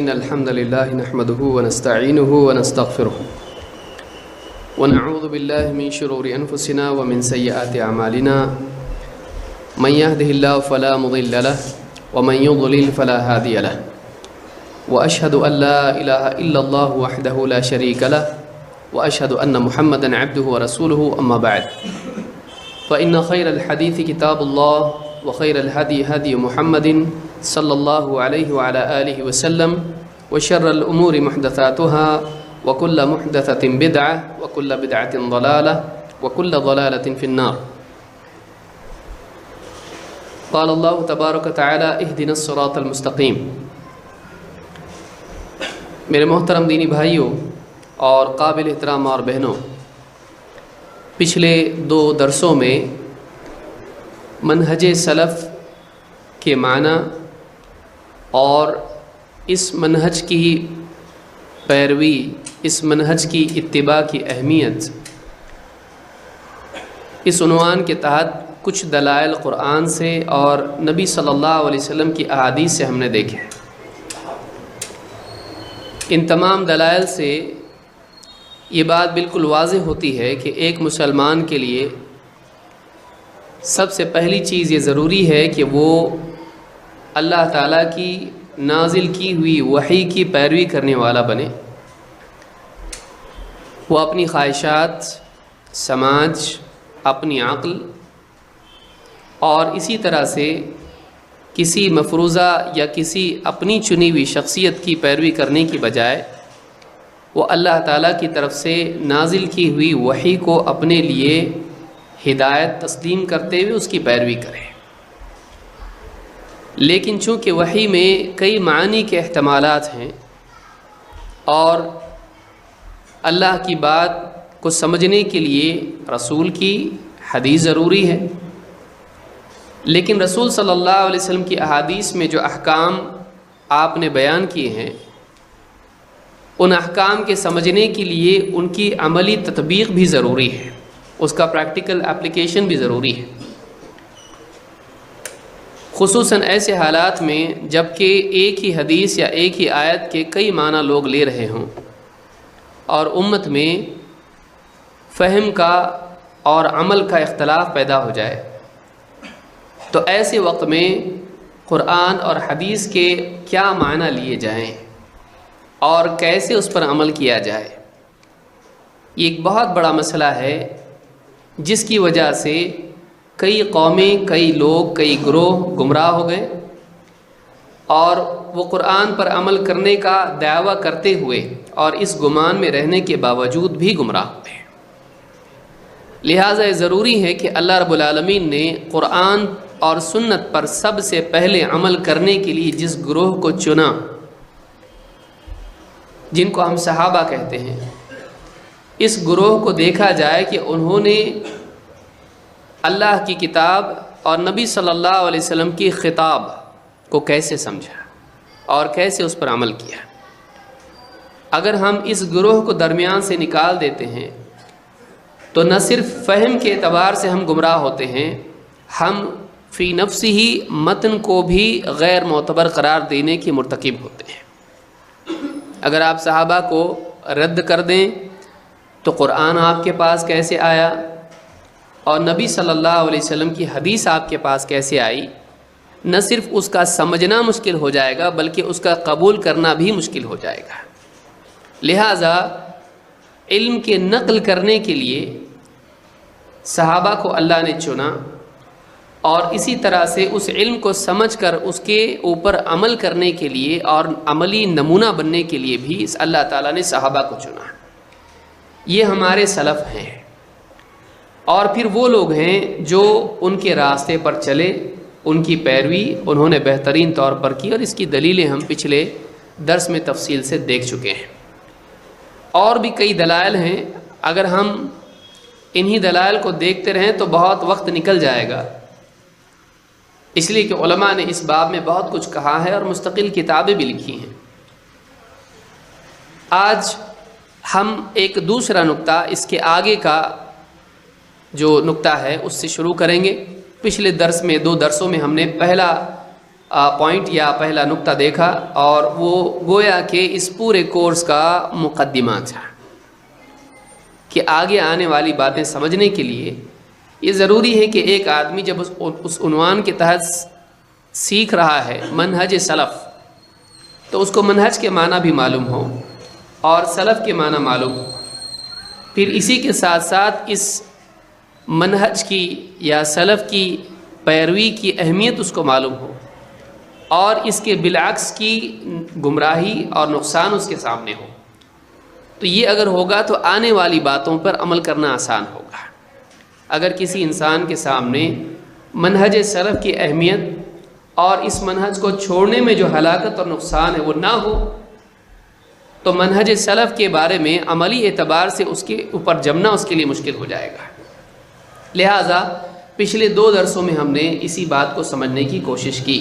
إن الحمد لله نحمده ونستعينه ونستغفره ونعوذ بالله من شرور أنفسنا ومن سيئات أعمالنا من يهده الله فلا مضل له ومن يضلل فلا هادي له وأشهد أن لا إله إلا الله وحده لا شريك له وأشهد أن محمدا عبده ورسوله أما بعد فإن خير الحديث كتاب الله وخير الهدي هدي محمد صلى الله عليه وعلى آله وسلم وشر الأمور محدثاتها وكل محدثة بدعة وكل بدعة ضلالة وكل ضلالة في النار. قال الله تبارك وتعالى اهدنا الصراط المستقيم. میرے محترم دینی بھائیوں اور قابل احترام اور بہنوں، پچھلے 2 درسوں میں منہج سلف کے معنی اور اس منہج کی پیروی، اس منہج کی اتباع کی اہمیت، اس عنوان کے تحت کچھ دلائل قرآن سے اور نبی صلی اللہ علیہ وسلم کی احادیث سے ہم نے دیکھے۔ ان تمام دلائل سے یہ بات بالکل واضح ہوتی ہے کہ ایک مسلمان کے لیے سب سے پہلی چیز یہ ضروری ہے کہ وہ اللہ تعالیٰ کی نازل کی ہوئی وحی کی پیروی کرنے والا بنے۔ وہ اپنی خواہشات، سماج، اپنی عقل اور اسی طرح سے کسی مفروضہ یا کسی اپنی چنی ہوئی شخصیت کی پیروی کرنے کی بجائے وہ اللہ تعالیٰ کی طرف سے نازل کی ہوئی وحی کو اپنے لیے ہدایت تسلیم کرتے ہوئے اس کی پیروی کرے۔ لیکن چونکہ وحی میں کئی معانی کے احتمالات ہیں اور اللہ کی بات کو سمجھنے کے لیے رسول کی حدیث ضروری ہے، لیکن رسول صلی اللہ علیہ وسلم کی احادیث میں جو احکام آپ نے بیان کیے ہیں، ان احکام کے سمجھنے کے لیے ان کی عملی تطبیق بھی ضروری ہے، اس کا پریکٹیکل اپلیکیشن بھی ضروری ہے، خصوصاً ایسے حالات میں جب کہ ایک ہی حدیث یا ایک ہی آیت کے کئی معنی لوگ لے رہے ہوں اور امت میں فہم کا اور عمل کا اختلاف پیدا ہو جائے، تو ایسے وقت میں قرآن اور حدیث کے کیا معنی لیے جائیں اور کیسے اس پر عمل کیا جائے، یہ ایک بہت بڑا مسئلہ ہے جس کی وجہ سے کئی قومیں، کئی لوگ، کئی گروہ گمراہ ہو گئے اور وہ قرآن پر عمل کرنے کا دعویٰ کرتے ہوئے اور اس گمان میں رہنے کے باوجود بھی گمراہ ہوئے۔ لہٰذا یہ ضروری ہے کہ اللہ رب العالمین نے قرآن اور سنت پر سب سے پہلے عمل کرنے کے لیے جس گروہ کو چنا، جن کو ہم صحابہ کہتے ہیں، اس گروہ کو دیکھا جائے کہ انہوں نے اللہ کی کتاب اور نبی صلی اللہ علیہ وسلم کی خطاب کو کیسے سمجھا اور کیسے اس پر عمل کیا۔ اگر ہم اس گروہ کو درمیان سے نکال دیتے ہیں تو نہ صرف فہم کے اعتبار سے ہم گمراہ ہوتے ہیں، ہم فی نفس ہی متن کو بھی غیر معتبر قرار دینے کے مرتکب ہوتے ہیں۔ اگر آپ صحابہ کو رد کر دیں تو قرآن آپ کے پاس کیسے آیا اور نبی صلی اللہ علیہ وسلم کی حدیث آپ کے پاس کیسے آئی؟ نہ صرف اس کا سمجھنا مشکل ہو جائے گا بلکہ اس کا قبول کرنا بھی مشکل ہو جائے گا۔ لہٰذا علم کے نقل کرنے کے لیے صحابہ کو اللہ نے چنا اور اسی طرح سے اس علم کو سمجھ کر اس کے اوپر عمل کرنے کے لیے اور عملی نمونہ بننے کے لیے بھی اللہ تعالیٰ نے صحابہ کو چنا۔ یہ ہمارے سلف ہیں اور پھر وہ لوگ ہیں جو ان کے راستے پر چلے، ان کی پیروی انہوں نے بہترین طور پر کی اور اس کی دلیلیں ہم پچھلے درس میں تفصیل سے دیکھ چکے ہیں۔ اور بھی کئی دلائل ہیں، اگر ہم انہی دلائل کو دیکھتے رہیں تو بہت وقت نکل جائے گا، اس لیے کہ علماء نے اس باب میں بہت کچھ کہا ہے اور مستقل کتابیں بھی لکھی ہیں۔ آج ہم ایک دوسرا نقطہ، اس کے آگے کا جو نقطہ ہے اس سے شروع کریں گے۔ پچھلے درس میں 2 درسوں میں ہم نے پہلا پوائنٹ یا پہلا نقطہ دیکھا، اور وہ گویا کہ اس پورے کورس کا مقدمہ تھا کہ آگے آنے والی باتیں سمجھنے کے لیے یہ ضروری ہے کہ ایک آدمی جب اس عنوان کے تحت سیکھ رہا ہے منہج سلف، تو اس کو منہج کے معنی بھی معلوم ہو اور سلف کے معنی معلوم ہو، پھر اسی کے ساتھ ساتھ اس منہج کی یا سلف کی پیروی کی اہمیت اس کو معلوم ہو، اور اس کے بالعکس کی گمراہی اور نقصان اس کے سامنے ہو۔ تو یہ اگر ہوگا تو آنے والی باتوں پر عمل کرنا آسان ہوگا۔ اگر کسی انسان کے سامنے منہج سلف کی اہمیت اور اس منہج کو چھوڑنے میں جو ہلاکت اور نقصان ہے وہ نہ ہو، تو منہج سلف کے بارے میں عملی اعتبار سے اس کے اوپر جمنا اس کے لیے مشکل ہو جائے گا۔ لہٰذا پچھلے 2 درسوں میں ہم نے اسی بات کو سمجھنے کی کوشش کی۔